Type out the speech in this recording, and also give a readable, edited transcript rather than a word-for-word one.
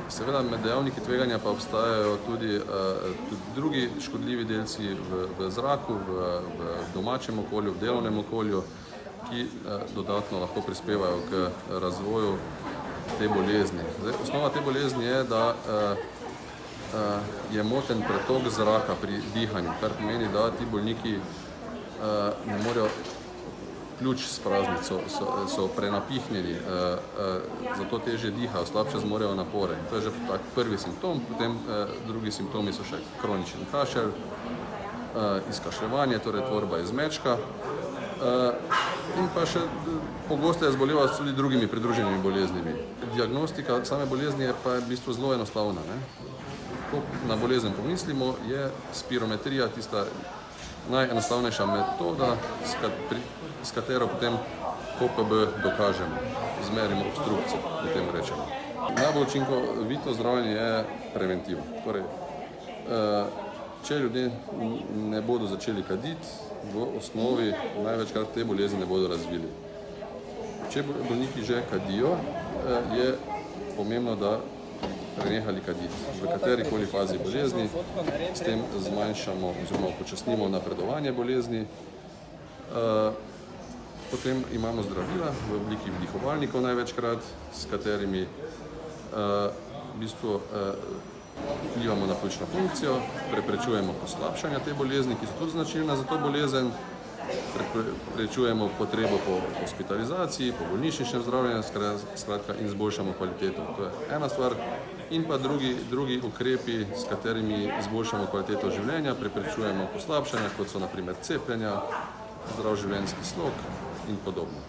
Seveda med dejavniki tveganja pa obstajajo tudi drugi škodljivi delci v zraku, v domačem okolju, v delovnem okolju, ki dodatno lahko prispevajo k razvoju te bolezni. Zdaj, osnova te bolezni je, da je moten pretok zraka pri dihanju, kar pomeni, da ti bolniki ne morejo pljuč sprazniti, so prenapihnjeni, zato težje dihajo, slabše zmorejo napore. To je že tak prvi simptom, potem drugi simptomi so še kroničen kašelj, izkašljevanje, torej tvorba izmečka, in pa še pogosteje zbolevajo tudi drugimi pridruženimi boleznimi. Diagnostika same bolezni je pa v bistvu zelo enostavna. Ko na bolezen pomislimo, je spirometrija tista najenostavnejša metoda, s katero potem KOPB dokažemo, izmerimo obstrukcijo, potem rečemo. Najbolj učinkovito zdravljenje je preventiva. Torej, če ljudje ne bodo začeli kaditi, v osnovi največkrat te bolezni ne bodo razvili. Če bolniki že kadijo, je pomembno, da prenehali kaditi v katerikoli fazi bolezni, s tem zmanjšamo oziroma upočasnimo napredovanje bolezni. Potem imamo zdravila v obliki vdihovalnikov največkrat, s katerimi v bistvu vplivamo na pljučno funkcijo, preprečujemo poslabšanje te bolezni, ki so tudi značilna za to bolezen, preprečujemo potrebo po hospitalizaciji, po bolnišničnem zdravljenju, skratka, in izboljšamo kvaliteto. To je ena stvar. In pa drugi ukrepi, s katerimi izboljšamo kvaliteto življenja, preprečujemo poslabšanja, kot so na primer cepljenja, zdrav življenjski slog in podobno.